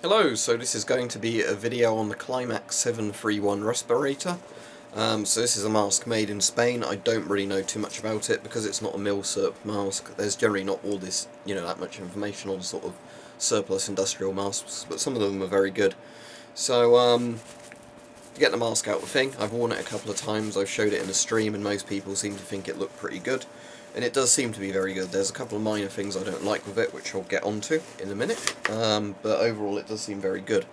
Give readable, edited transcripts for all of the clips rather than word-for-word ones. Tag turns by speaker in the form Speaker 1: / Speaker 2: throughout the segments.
Speaker 1: Hello, so this is going to be a video on the Climax 731 respirator. So this is a mask made in Spain. I don't really know too much about it because it's not a mil-surp mask. There's generally not all this, that much information on sort of surplus industrial masks, but some of them are very good. So, to get the mask out of the thing, I've worn it a couple of times, I've showed it in a stream, and most people seem to think it looked pretty good. And it does seem to be very good. There's a couple of minor things I don't like with it, which I'll get onto in a minute, but overall it does seem very good.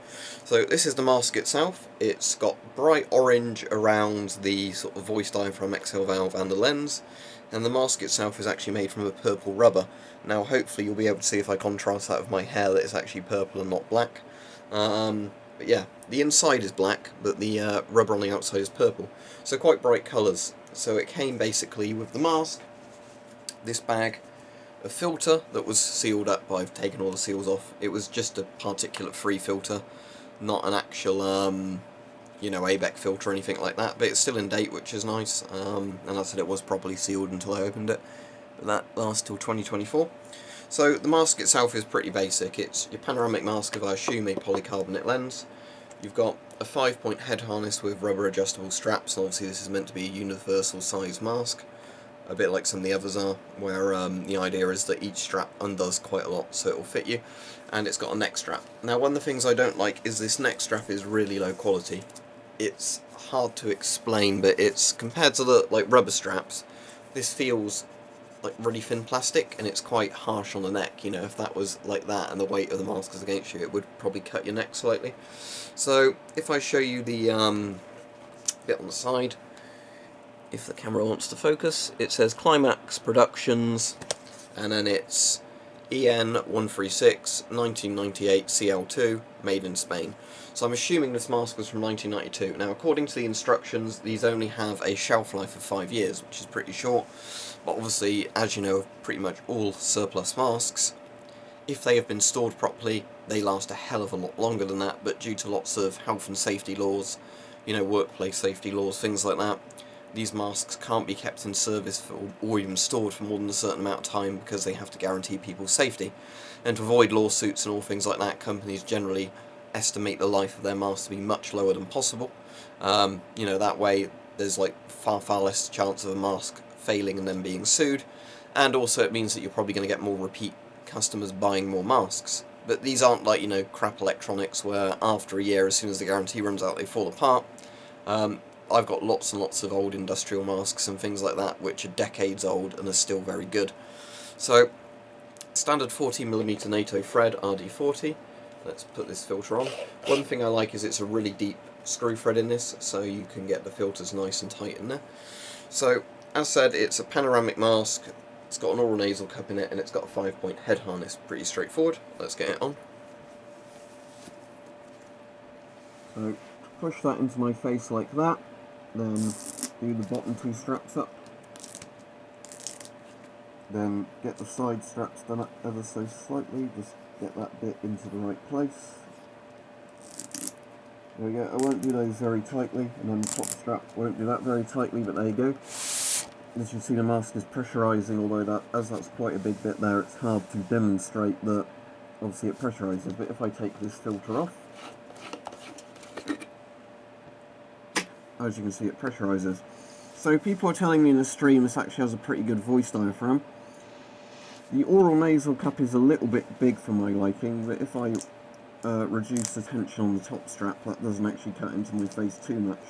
Speaker 1: So this is the mask itself. It's got bright orange around the sort of voice diaphragm exhale valve and the lens, and the mask itself is actually made from a purple rubber. Now hopefully you'll be able to see if I contrast that with my hair that it's actually purple and not black. But yeah, the inside is black, but the rubber on the outside is purple. So quite bright colours. So it came basically with the mask, this bag, a filter that was sealed up, but I've taken all the seals off. It was just a particulate-free filter, not an actual, ABEC filter or anything like that, but it's still in date, which is nice, and I said it was properly sealed until I opened it, but that lasts till 2024. So the mask itself is pretty basic. It's your panoramic mask with, I assume, a polycarbonate lens. You've got a 5-point head harness with rubber adjustable straps, and obviously this is meant to be a universal size mask, a bit like some of the others are, where the idea is that each strap undoes quite a lot so it will fit you, and it's got a neck strap. Now one of the things I don't like is this neck strap is really low quality. It's hard to explain, but it's, compared to the rubber straps, this feels like really thin plastic, and it's quite harsh on the neck. If that was like that and the weight of the mask is against you, it would probably cut your neck slightly. So if I show you the bit on the side, if the camera wants to focus, it says Climax Productions, and then it's EN 136 1998 CL2, made in Spain. So I'm assuming this mask was from 1992. Now according to the instructions, these only have a shelf life of 5 years, which is pretty short, but obviously, as you know, of pretty much all surplus masks, if they have been stored properly, they last a hell of a lot longer than that, but due to lots of health and safety laws, workplace safety laws, things like that, these masks can't be kept in service or even stored for more than a certain amount of time because they have to guarantee people's safety. And to avoid lawsuits and all things like that, companies generally estimate the life of their masks to be much lower than possible. That way there's far less chance of a mask failing and then being sued, and also it means that you're probably going to get more repeat customers buying more masks. But these aren't crap electronics where after a year, as soon as the guarantee runs out, they fall apart. I've got lots and lots of old industrial masks and things like that which are decades old and are still very good. So, standard 40mm NATO thread RD40. Let's put this filter on. One thing I like is it's a really deep screw thread in this, so you can get the filters nice and tight in there. So, as said, it's a panoramic mask. It's got an oral nasal cup in it, and it's got a 5-point head harness. Pretty straightforward. Let's get it on. So, push that into my face like that. Then do the bottom 2 straps up. Then get the side straps done up ever so slightly. Just get that bit into the right place. There we go. I won't do those very tightly, and then the top strap won't do that very tightly, but there you go. As you can see, the mask is pressurising, although as that's quite a big bit there, it's hard to demonstrate that obviously it pressurises. But if I take this filter off, as you can see, it pressurises. So people are telling me in the stream this actually has a pretty good voice diaphragm. The oral nasal cup is a little bit big for my liking, but if I reduce the tension on the top strap, that doesn't actually cut into my face too much.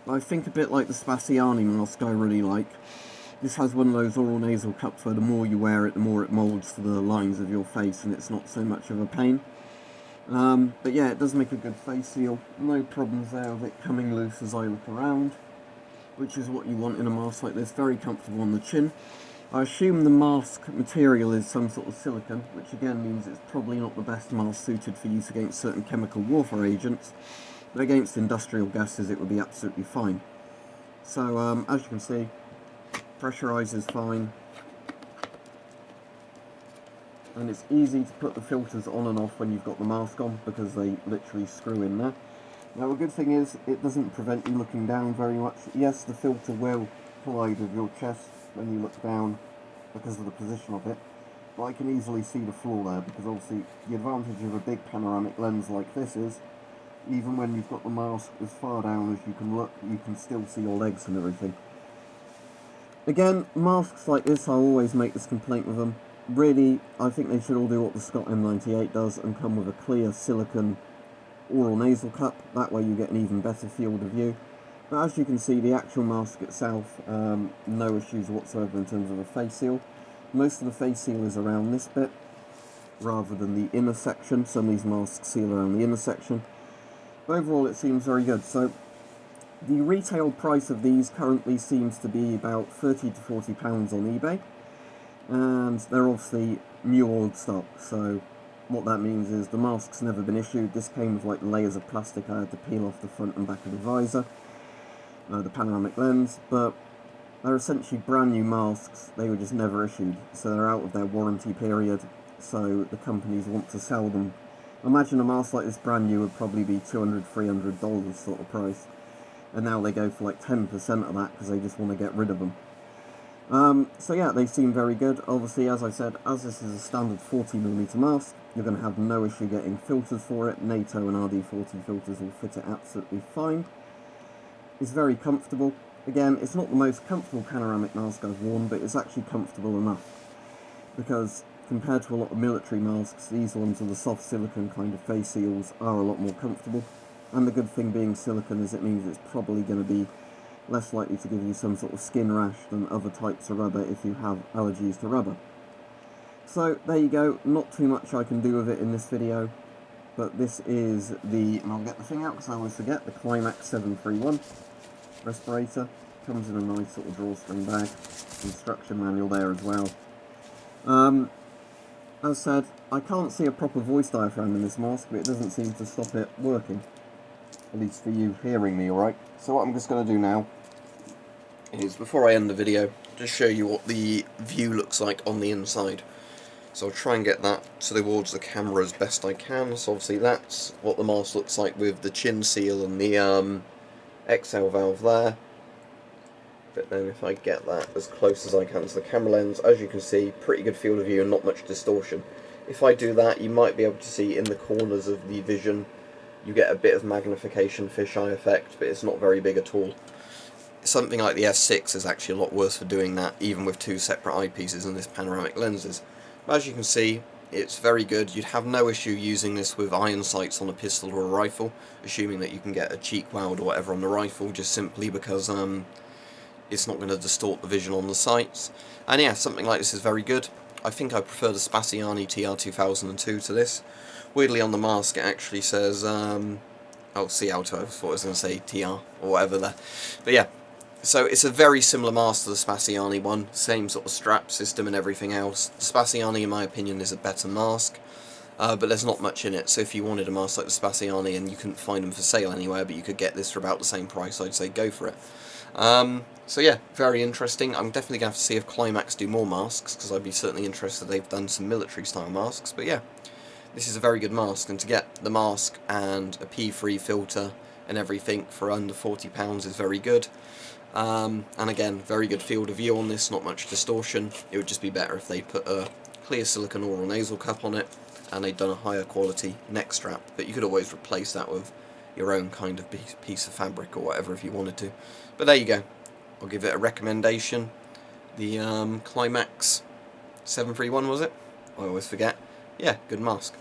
Speaker 1: I think a bit like the Spaziani mask I really like. This has one of those oral nasal cups where the more you wear it, the more it moulds to the lines of your face, and it's not so much of a pain. But yeah, it does make a good face seal. No problems there with it coming loose as I look around, which is what you want in a mask like this. Very comfortable on the chin. I assume the mask material is some sort of silicone, which again means it's probably not the best mask suited for use against certain chemical warfare agents, but against industrial gases it would be absolutely fine. So as you can see, pressurises fine, and it's easy to put the filters on and off when you've got the mask on because they literally screw in there. Now the good thing is it doesn't prevent you looking down very much. Yes, the filter will collide with your chest when you look down because of the position of it,
Speaker 2: but I can easily see the flaw there, because obviously the advantage of a big panoramic lens like this is, even when you've got the mask as far down as you can look, you can still see your legs and everything. Again, masks like this, I always make this complaint with them. Really, I think they should all do what the Scott M98 does and come with a clear silicone oral nasal cup. That way you get an even better field of view. But as you can see, the actual mask itself, no issues whatsoever in terms of a face seal. Most of the face seal is around this bit, rather than the inner section. Some of these masks seal around the inner section. But overall, it seems very good. So, the retail price of these currently seems to be about £30 to £40 on eBay. And they're obviously new old stock, so what that means is the mask's never been issued. This came with like layers of plastic I had to peel off the front and back of the visor, the panoramic lens, but they're essentially brand new masks. They were just never issued, so they're out of their warranty period, so the companies want to sell them. Imagine a mask like this brand new would probably be $200, $300 sort of price, and now they go for like 10% of that because they just want to get rid of them. So yeah, they seem very good. Obviously, as I said, as this is a standard 40mm mask, you're going to have no issue getting filters for it. NATO and RD40 filters will fit it absolutely fine. It's very comfortable. Again, it's not the most comfortable panoramic mask I've worn, but it's actually comfortable enough. Because compared to a lot of military masks, these ones with the soft silicone kind of face seals are a lot more comfortable. And the good thing being silicone is it means it's probably going to be less likely to give you some sort of skin rash than other types of rubber if you have allergies to rubber. So there you go, not too much I can do with it in this video, but this is the, and I'll get the thing out because I always forget, the Climax 731 respirator. Comes in a nice sort of drawstring bag, instruction manual there as well. As said, I can't see a proper voice diaphragm in this mask, but it doesn't seem to stop it working. At least for you hearing me, alright? So what I'm just going to do now is, before I end the video, just show you what the view looks like on the inside. So I'll try and get that towards the camera as best I can. So obviously that's what the mask looks like with the chin seal and the exhale valve there. But then if I get that as close as I can to the camera lens, as you can see, pretty good field of view and not much distortion. If I do that, you might be able to see in the corners of the vision, you get a bit of magnification fisheye effect, but it's not very big at all. Something like the S6 is actually a lot worse for doing that, even with two separate eyepieces and this panoramic lenses. But as you can see, it's very good. You'd have no issue using this with iron sights on a pistol or a rifle, assuming that you can get a cheek weld or whatever on the rifle, just simply because it's not going to distort the vision on the sights. And yeah, something like this is very good. I think I prefer the Spaziani TR2002 to this. Weirdly, on the mask it actually says, oh, C-Alto, I thought I was going to say TR, or whatever there. But yeah, so it's a very similar mask to the Spaziani one, same sort of strap system and everything else. The Spaziani, in my opinion, is a better mask, but there's not much in it, so if you wanted a mask like the Spaziani and you couldn't find them for sale anywhere, but you could get this for about the same price, I'd say go for it. So yeah, very interesting. I'm definitely going to have to see if Climax do more masks, because I'd be certainly interested. They've done some military style masks, but yeah. This is a very good mask, and to get the mask and a P3 filter and everything for under £40 is very good. And again, very good field of view on this, not much distortion. It would just be better if they put a clear silicone oral nasal cup on it and they'd done a higher quality neck strap, but you could always replace that with your own kind of piece of fabric or whatever if you wanted to. But there you go. I'll give it a recommendation. The Climax 731, was it? I always forget. Yeah, good mask.